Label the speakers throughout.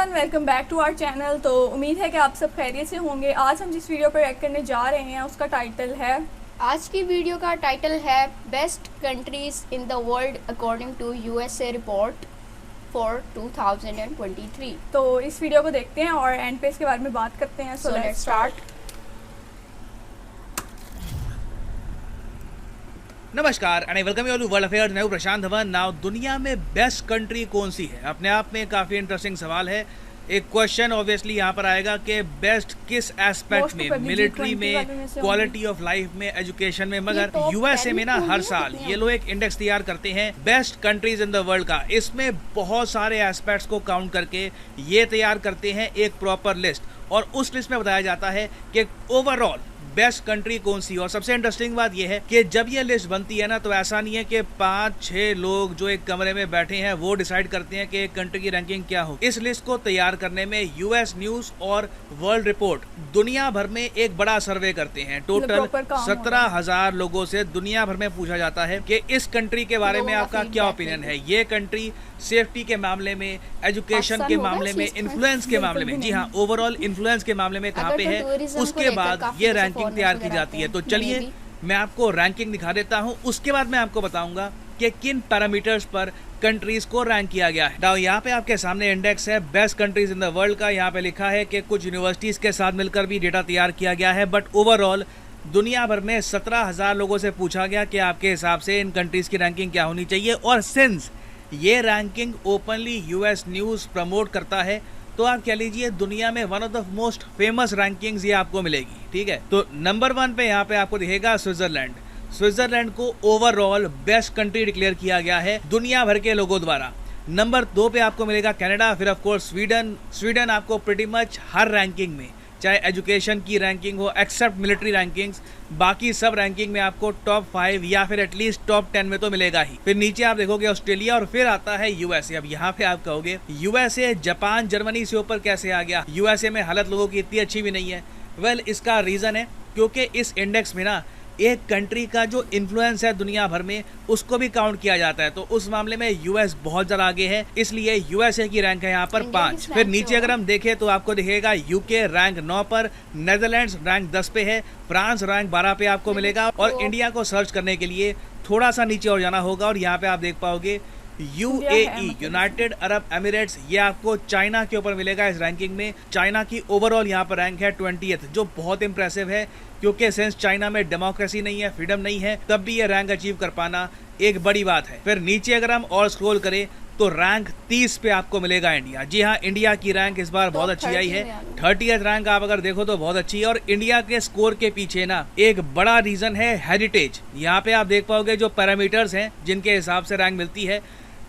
Speaker 1: Everyone, welcome back to our channel. तो उम्मीद है कि आप सब खैरियत से होंगे। आज हम जिस वीडियो पर रिएक्ट करने जा रहे हैं उसका टाइटल है,
Speaker 2: आज की वीडियो का टाइटल है best countries in the world according to USA report for 2023।
Speaker 1: तो इस वीडियो को देखते हैं और एंड पे इसके बारे में बात करते हैं। So let's start.
Speaker 3: नमस्कार and welcome you all to world affairs. मैं हूं प्रशांत धवन। नाउ दुनिया में बेस्ट कंट्री कौन सी है, अपने आप में काफ़ी इंटरेस्टिंग सवाल है। एक क्वेश्चन ऑब्वियसली यहाँ पर आएगा कि बेस्ट किस एस्पेक्ट में, मिलिट्री में, क्वालिटी ऑफ लाइफ में, एजुकेशन में। मगर यूएसए में ना हर साल ये लोग एक इंडेक्स तैयार करते हैं best countries in the world का। इसमें बहुत सारे एस्पेक्ट्स को काउंट करके ये तैयार करते हैं एक प्रॉपर लिस्ट, और उस लिस्ट में बताया जाता है कि ओवरऑल बेस्ट कंट्री कौन सी। और सबसे इंटरेस्टिंग बात यह है कि जब ये लिस्ट बनती है ना, तो ऐसा नहीं है कि 5-6 लोग जो एक कमरे में बैठे हैं वो डिसाइड करते हैं कि एक कंट्री की रैंकिंग क्या हो। इस लिस्ट को तैयार करने में यूएस न्यूज और वर्ल्ड रिपोर्ट दुनिया भर में एक बड़ा सर्वे करते हैं। टोटल 17,000 लोगों से दुनिया भर में पूछा जाता है कि इस कंट्री के बारे में आपका क्या ओपिनियन है। ये कंट्री सेफ्टी के मामले में, एजुकेशन के मामले में, इन्फ्लुएंस के मामले में, जी हाँ, ओवरऑल इन्फ्लुएंस के मामले में कहाँ पे है, उसके बाद ये रैंकिंग तैयार की जाती है। तो चलिए मैं आपको रैंकिंग दिखा देता हूँ, उसके बाद मैं आपको बताऊंगा कि किन पैरामीटर्स पर कंट्रीज को रैंक किया गया है। नाउ यहाँ पे आपके सामने इंडेक्स है best countries in the world का। यहाँ पे लिखा है कि कुछ यूनिवर्सिटीज के साथ मिलकर भी डेटा तैयार किया गया है, बट ओवरऑल दुनिया भर में 17,000 लोगों से पूछा गया कि आपके हिसाब से इन कंट्रीज की रैंकिंग क्या होनी चाहिए। और सिंस ये ranking openly US news promote करता है, तो आप कह लीजिए दुनिया में one of the most famous rankings ये आपको मिलेगी। ठीक है, तो नंबर 1 पे यहाँ पे आपको दिखेगा स्विट्जरलैंड। स्विट्जरलैंड को ओवरऑल बेस्ट कंट्री डिक्लेयर किया गया है दुनिया भर के लोगों द्वारा। नंबर 2 पे आपको मिलेगा कनाडा, फिर ऑफ कोर्स स्वीडन आपको प्रीटी मच हर रैंकिंग में, चाहे एजुकेशन की रैंकिंग हो एक्सेप्ट मिलिट्री रैंकिंग्स, बाकी सब रैंकिंग में आपको टॉप 5 या फिर एटलीस्ट टॉप 10 में तो मिलेगा ही। फिर नीचे आप देखोगे ऑस्ट्रेलिया, और फिर आता है यूएसए। अब यहाँ पे आप कहोगे यूएसए जापान जर्मनी से ऊपर कैसे आ गया, यूएसए में हालत लोगों की इतनी अच्छी भी नहीं है। वेल, इसका रीज़न है क्योंकि इस इंडेक्स में ना एक कंट्री का जो इन्फ्लुएंस है दुनिया भर में उसको भी काउंट किया जाता है। तो उस मामले में यूएस बहुत ज़्यादा आगे है, इसलिए यूएसए की रैंक है यहाँ पर 5। फिर नीचे अगर हम देखें तो आपको दिखेगा यूके रैंक 9 पर, नेदरलैंड्स रैंक 10 पे है, फ्रांस रैंक 12 पे आपको मिलेगा। और इंडिया को सर्च करने के लिए थोड़ा सा नीचे और जाना होगा, और यहाँ पे आप देख पाओगे यूएई, यूनाइटेड अरब एमिरेट्स, ये आपको चाइना के ऊपर मिलेगा इस रैंकिंग में। चाइना की ओवरऑल यहाँ पर रैंक है 20th, जो बहुत इंप्रेसिव है क्योंकि सिंस चाइना में डेमोक्रेसी नहीं है, फ्रीडम नहीं है, तब भी ये रैंक अचीव कर पाना एक बड़ी बात है। फिर नीचे अगर हम और स्क्रॉल करें तो रैंक 30 पे आपको मिलेगा इंडिया। जी हाँ, इंडिया की रैंक इस बार बहुत अच्छी आई है, 30th रैंक आप अगर देखो तो बहुत अच्छी है। और इंडिया के स्कोर के पीछे ना एक बड़ा रीजन है हेरिटेज। यहाँ पे आप देख पाओगे जो पैरामीटर्स हैं जिनके हिसाब से रैंक मिलती है,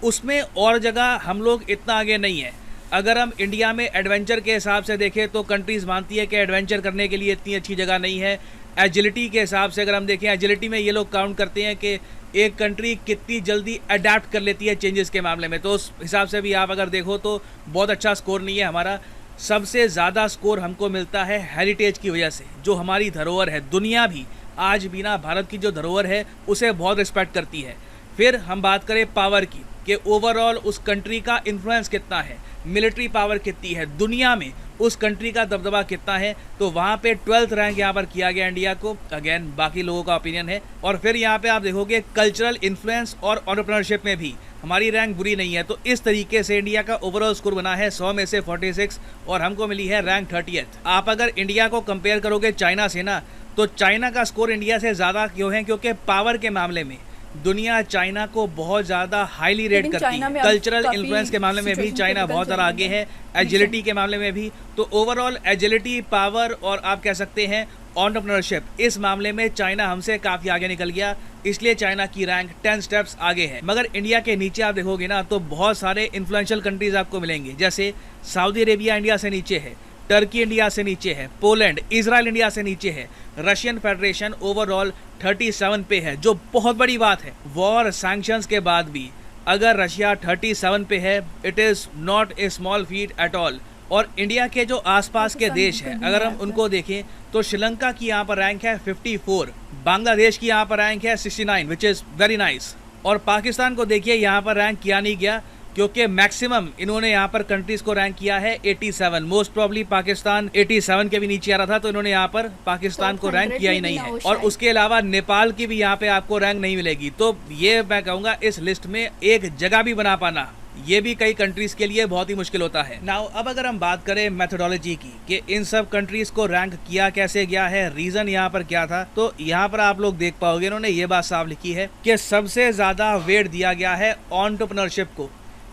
Speaker 3: उसमें और जगह हम लोग इतना आगे नहीं है। अगर हम इंडिया में एडवेंचर के हिसाब से देखें तो कंट्रीज मानती है कि एडवेंचर करने के लिए इतनी अच्छी जगह नहीं है। एजिलिटी के हिसाब से अगर हम देखें, एजिलिटी में ये लोग काउंट करते हैं कि एक कंट्री कितनी जल्दी अडेप्ट कर लेती है चेंजेस के मामले में, तो उस हिसाब से भी आप अगर देखो तो बहुत अच्छा स्कोर नहीं है हमारा। सबसे ज़्यादा स्कोर हमको मिलता है हेरिटेज की वजह से, जो हमारी धरोहर है। दुनिया भी आज भी ना भारत की जो धरोहर है उसे बहुत रिस्पेक्ट करती है। फिर हम बात करें पावर की कि ओवरऑल उस कंट्री का इन्फ्लुएंस कितना है, मिलिट्री पावर कितनी है, दुनिया में उस कंट्री का दबदबा कितना है, तो वहाँ पे 12th रैंक यहाँ पर किया गया इंडिया को। अगेन बाकी लोगों का ओपिनियन है। और फिर यहाँ पे आप देखोगे कल्चरल इन्फ्लुएंस और एंटरप्रेन्योरशिप में भी हमारी रैंक बुरी नहीं है। तो इस तरीके से इंडिया का ओवरऑल स्कोर बना है 100 में से 46, और हमको मिली है रैंक 30th। आप अगर इंडिया को कंपेयर करोगे चाइना से ना, तो चाइना का स्कोर इंडिया से ज़्यादा क्यों है, क्योंकि पावर के मामले में दुनिया चाइना को बहुत ज़्यादा हाईली रेट करती है। कल्चरल इन्फ्लुएंस के मामले में भी चाइना बहुत ज़्यादा आगे है, एजिलिटी के मामले में भी। तो ओवरऑल एजिलिटी, पावर और आप कह सकते हैं एंटरप्रेन्योरशिप, इस मामले में चाइना हमसे काफ़ी आगे निकल गया, इसलिए चाइना की रैंक 10 स्टेप्स आगे है। मगर इंडिया के नीचे आप देखोगे ना तो बहुत सारे इन्फ्लुएंशियल कंट्रीज आपको मिलेंगे, जैसे सऊदी अरेबिया इंडिया से नीचे है, टर्की इंडिया से नीचे है, पोलैंड, इजराइल इंडिया से नीचे है, रशियन फेडरेशन ओवरऑल 37 पे है, जो बहुत बड़ी बात है। वॉर सैंक्शंस के बाद भी अगर रशिया 37 पे है, it is not a small feet at all. और इंडिया के जो आसपास के देश हैं अगर हम उनको देखें तो श्रीलंका की यहाँ पर रैंक है 54, बांग्लादेश की यहाँ पर रैंक है 69 विच इज़ वेरी नाइस। और पाकिस्तान को देखिए यहाँ पर रैंक किया नहीं गया, क्योंकि मैक्सिमम इन्होंने यहाँ पर कंट्रीज को रैंक किया है 87। मोस्ट प्रॉब्ली पाकिस्तान 87 के भी नीचे आ रहा था, तो इन्होंने यहाँ पर पाकिस्तान को रैंक किया ही नहीं है। और उसके अलावा नेपाल की भी यहाँ पे आपको रैंक नहीं मिलेगी। तो ये मैं कहूँगा इस लिस्ट में एक जगह भी बना पाना ये भी कई कंट्रीज के लिए बहुत ही मुश्किल होता है। नाउ अब अगर हम बात करें मेथोडोलॉजी की कि इन सब कंट्रीज को रैंक किया कैसे गया है, रीजन यहाँ पर क्या था, तो यहाँ पर आप लोग देख पाओगे इन्होंने ये बात साफ लिखी है कि सबसे ज्यादा वेट दिया गया है एंटरप्रेन्योरशिप को,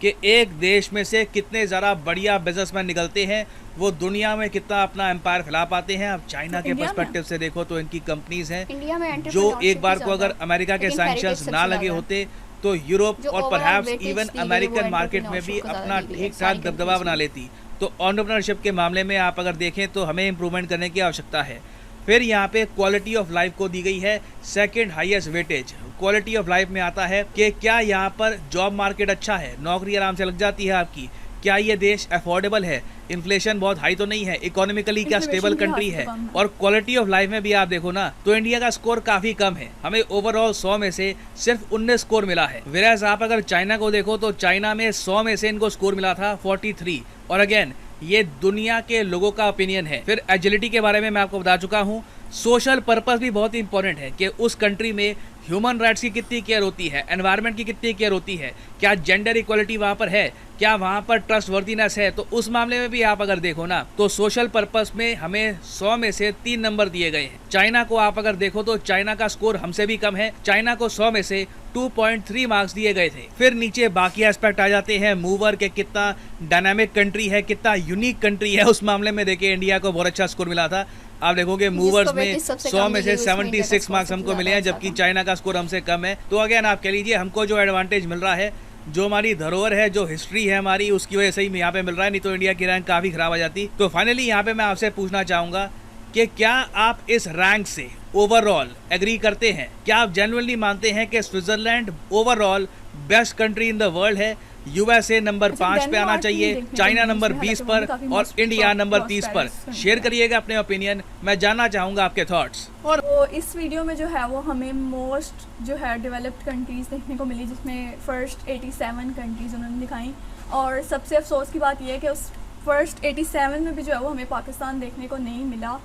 Speaker 3: कि एक देश में से कितने ज़्यादा बढ़िया बिजनेसमैन निकलते हैं, वो दुनिया में कितना अपना एम्पायर फैला पाते हैं। अब चाइना के पर्सपेक्टिव से देखो तो इनकी कंपनीज हैं जो एक बार को अगर अमेरिका के सैंक्शंस ना लगे होते तो यूरोप और परहैप्स इवन अमेरिकन मार्केट में भी अपना ठीक ठाक दबदबा बना लेती। तो एंटरप्रेन्योरशिप के मामले में आप अगर देखें तो हमें इम्प्रूवमेंट करने की आवश्यकता है। फिर यहाँ पे क्वालिटी ऑफ लाइफ को दी गई है second highest weightage. Quality of life में आता है कि क्या यहाँ पर जॉब मार्केट अच्छा है, नौकरी आराम से लग जाती है आपकी, क्या ये देश अफोर्डेबल है, इन्फ्लेशन बहुत हाई तो नहीं है, इकोनॉमिकली क्या स्टेबल कंट्री है। और क्वालिटी ऑफ लाइफ में भी आप देखो ना तो इंडिया का स्कोर काफी कम है, हमें ओवरऑल 100 में से सिर्फ 19 स्कोर मिला है। वेराज आप अगर चाइना को देखो तो चाइना में 100 में से इनको स्कोर मिला था 43। और अगेन ये दुनिया के लोगों का ओपिनियन है। फिर एजिलिटी के बारे में मैं आपको बता चुका हूँ। सोशल पर्पस भी बहुत इंपॉर्टेंट है कि उस कंट्री में ह्यूमन राइट्स की कितनी केयर होती है, एनवायरनमेंट की कितनी केयर होती है, क्या जेंडर इक्वलिटी वहाँ पर है, क्या वहाँ पर ट्रस्ट वर्दीनेस है। तो उस मामले में भी आप अगर देखो ना तो सोशल पर्पस में हमें 100 में से 3 नंबर दिए गए हैं। चाइना को आप अगर देखो तो चाइना का स्कोर हमसे भी कम है, चाइना को 100 में से 2.3 मार्क्स दिए गए थे। फिर नीचे बाकी एस्पेक्ट आ जाते हैं मूवर के कितना डायनामिक कंट्री है, कितना यूनिक कंट्री है। उस मामले में देखिए इंडिया को बहुत अच्छा स्कोर मिला था। आप देखोगे मूवर्स में 100 में से 76 मार्क्स हमको मिले हैं, जबकि चाइना का स्कोर हमसे कम है। तो अगेन आप कह लीजिए हमको जो एडवांटेज मिल रहा है, जो हमारी धरोहर है, जो हिस्ट्री है हमारी, उसकी वजह से ही यहाँ पे मिल रहा है, नहीं तो इंडिया की रैंक काफी खराब आ जाती। तो फाइनली यहाँ पे मैं आपसे पूछना चाहूंगा कि क्या आप इस रैंक से ओवरऑल एग्री करते हैं? क्या आप जेन्युइनली मानते हैं कि Switzerland overall best country in the world है? यूएसए नंबर 5 पे आना चाहिए, चाइना नंबर 20 पर और इंडिया नंबर 30 पर। शेयर करिएगा अपने ओपिनियन, मैं जानना चाहूँगा आपके थॉट्स।
Speaker 1: और वो इस वीडियो में जो है वो हमें मोस्ट जो है डेवलप्ड कंट्रीज़ देखने को मिली, जिसमें फर्स्ट 87 कंट्रीज़ उन्होंने दिखाई। और सबसे अफसोस की बात यह है कि उस फर्स्ट 87 में भी जो है वो हमें पाकिस्तान देखने को नहीं मिला।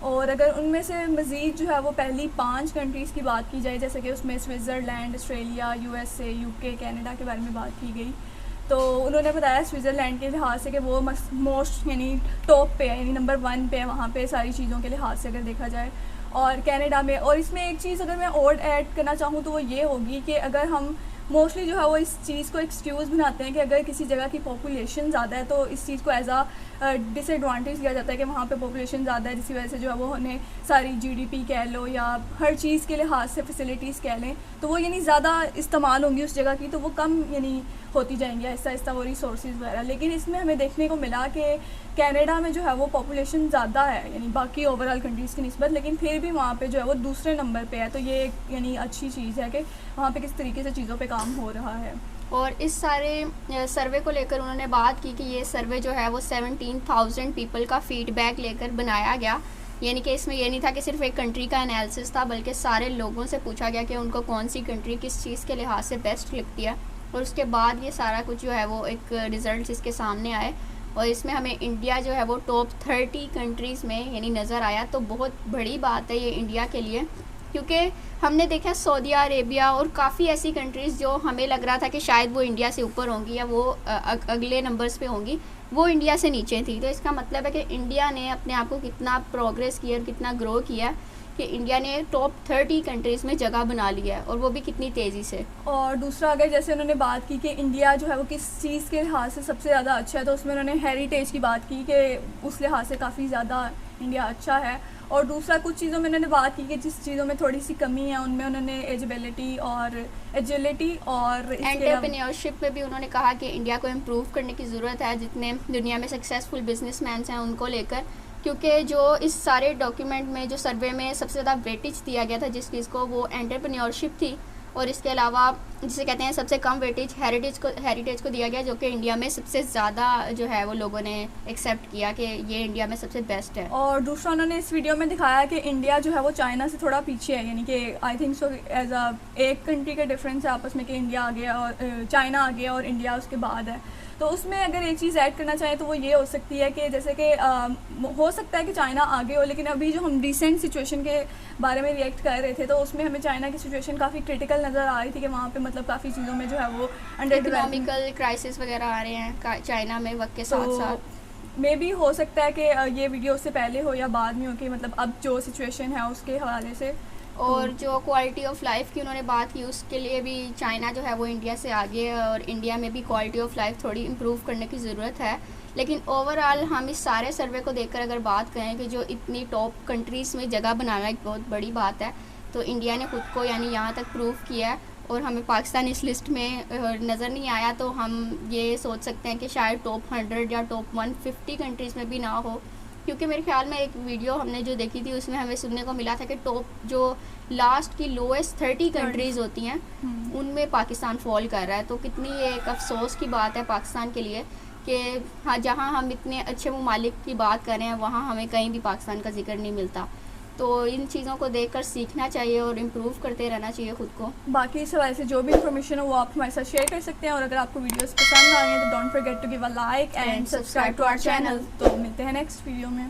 Speaker 1: और अगर उनमें से मज़ीद जो है वो पहली 5 कंट्रीज़ की बात की जाए, जैसे कि उसमें Switzerland, Australia, USA, UK, Canada के बारे में बात की गई, तो उन्होंने बताया स्विट्ज़रलैंड के लिहाज से कि वो मोस्ट यानी टॉप पे है, यानी नंबर 1 पे है वहाँ पे सारी चीज़ों के लिहाज से अगर देखा जाए। और कनाडा में, और इसमें एक चीज़ अगर मैं और ऐड करना चाहूँ तो वो ये होगी कि अगर हम मोस्टली जो है वो इस चीज़ को एक्सक्यूज़ बनाते हैं कि अगर किसी जगह की पॉपुलेशन ज़्यादा है तो इस चीज़ को एज आ डिसएडवांटेज किया जाता है कि वहाँ पे पॉपुलेशन ज़्यादा है, जिसकी वजह से जो है वो उन्हें सारी जीडीपी कह लो या हर चीज़ के लिहाज से फैसिलिटीज़ कह लें, तो वो यानी ज़्यादा इस्तेमाल होंगी उस जगह की, तो वो कम यानी होती जाएंगी आहिस्ता आहिस्ता वो रिसोर्सेज वगैरह। लेकिन इसमें हमें देखने को मिला कि कनाडा में जो है वो पॉपुलेशन ज़्यादा है यानी बाकी ओवरऑल कंट्रीज़ की निस्बत, लेकिन फिर भी वहाँ पे जो है वो दूसरे नंबर पे है। तो ये एक यानी अच्छी चीज़ है कि वहाँ पे किस तरीके से चीज़ों पे काम हो रहा है।
Speaker 2: और इस सारे सर्वे को लेकर उन्होंने बात की कि ये सर्वे जो है वो 17,000 पीपल का फीडबैक लेकर बनाया गया, यानी कि इसमें ये नहीं था कि सिर्फ एक कंट्री का एनालिसिस था, बल्कि सारे लोगों से पूछा गया कि उनको कौन सी कंट्री किस चीज़ के लिहाज से बेस्ट लगती है। और उसके बाद ये सारा कुछ जो है वो एक रिज़ल्ट इसके सामने आए, और इसमें हमें इंडिया जो है वो टॉप 30 कंट्रीज़ में यानी नज़र आया। तो बहुत बड़ी बात है ये इंडिया के लिए, क्योंकि हमने देखा सऊदी अरेबिया और काफ़ी ऐसी कंट्रीज़ जो हमें लग रहा था कि शायद वो इंडिया से ऊपर होंगी या वो अगले नंबर्स पे होंगी, वो इंडिया से नीचे थी। तो इसका मतलब है कि इंडिया ने अपने आप को कितना प्रोग्रेस किया और कितना ग्रो किया कि इंडिया ने टॉप 30 कंट्रीज़ में जगह बना लिया है, और वो भी कितनी तेज़ी से।
Speaker 1: और दूसरा, अगर जैसे उन्होंने बात की कि इंडिया जो है वो किस चीज़ के लिहाज से सबसे ज़्यादा अच्छा है, तो उसमें उन्होंने हेरिटेज की बात की कि उस लिहाज से काफ़ी ज़्यादा इंडिया अच्छा है। और दूसरा, कुछ चीज़ों में उन्होंने बात की कि जिस चीज़ों में थोड़ी सी कमी है उनमें उन्होंने एजिबिलिटी और एजिलिटी और
Speaker 2: एंटरप्रेन्योरशिप में भी उन्होंने कहा कि इंडिया को इम्प्रूव करने की ज़रूरत है, जितने दुनिया में सक्सेसफुल बिजनेसमैन हैं उनको लेकर, क्योंकि जो इस सारे डॉक्यूमेंट में जो सर्वे में सबसे ज़्यादा वेटेज दिया गया था जिस चीज़ को, वो एंटरप्रेन्योरशिप थी। और इसके अलावा जिसे कहते हैं सबसे कम वेटेज हेरिटेज को दिया गया, जो कि इंडिया में सबसे ज़्यादा जो है वो लोगों ने एक्सेप्ट किया कि ये इंडिया में सबसे बेस्ट है।
Speaker 1: और दूसरा उन्होंने इस वीडियो में दिखाया कि इंडिया जो है वो चाइना से थोड़ा पीछे है, यानी कि I think so as a एक कंट्री का डिफरेंस है आपस में कि इंडिया आगे और चाइना आगे और इंडिया उसके बाद है। तो उसमें अगर एक चीज़ ऐड करना चाहें तो वो ये हो सकती है कि जैसे कि हो सकता है कि चाइना आगे हो, लेकिन अभी जो हम रिसेंट सिचुएशन के बारे में रिएक्ट कर रहे थे तो उसमें हमें चाइना की सिचुएशन काफ़ी क्रिटिकल नज़र आ रही थी कि वहाँ पे मतलब काफ़ी चीज़ों में जो है वो अंडर
Speaker 2: इकोनॉमिकल क्राइसिस वगैरह आ रहे हैं चाइना में वक्त के साथ साथ।
Speaker 1: मे भी हो सकता है कि ये वीडियो उससे पहले हो या बाद में हो कि मतलब अब जो सिचुएशन है उसके हवाले से।
Speaker 2: और जो क्वालिटी ऑफ लाइफ की उन्होंने बात की उसके लिए भी चाइना जो है वो इंडिया से आगे है और इंडिया में भी क्वालिटी ऑफ लाइफ थोड़ी इम्प्रूव करने की ज़रूरत है। लेकिन ओवरऑल हम इस सारे सर्वे को देखकर अगर बात करें कि जो इतनी टॉप कंट्रीज़ में जगह बनाना एक बहुत बड़ी बात है, तो इंडिया ने खुद को यानी यहाँ तक प्रूव किया है और हमें पाकिस्तान इस लिस्ट में नज़र नहीं आया। तो हम ये सोच सकते हैं कि शायद टॉप 100 या टॉप 150 कंट्रीज़ में भी ना हो, क्योंकि मेरे ख्याल में एक वीडियो हमने जो देखी थी उसमें हमें सुनने को मिला था कि टॉप जो लास्ट की लोएस्ट 30 कंट्रीज़ होती हैं उनमें पाकिस्तान फॉल कर रहा है। तो कितनी ये एक अफसोस की बात है पाकिस्तान के लिए कि हाँ, जहाँ हम इतने अच्छे ममालिक की बात कर रहे हैं वहाँ हमें कहीं भी पाकिस्तान का जिक्र नहीं मिलता। तो इन चीज़ों को देखकर सीखना चाहिए और इम्प्रूव करते रहना चाहिए खुद को।
Speaker 1: बाकी इस हवाले से जो भी इन्फॉर्मेशन हो वो आप हमारे साथ शेयर कर सकते हैं और अगर आपको वीडियोस पसंद आ रही हैं तो don't forget to give a like and subscribe to our channel. तो मिलते हैं नेक्स्ट वीडियो में।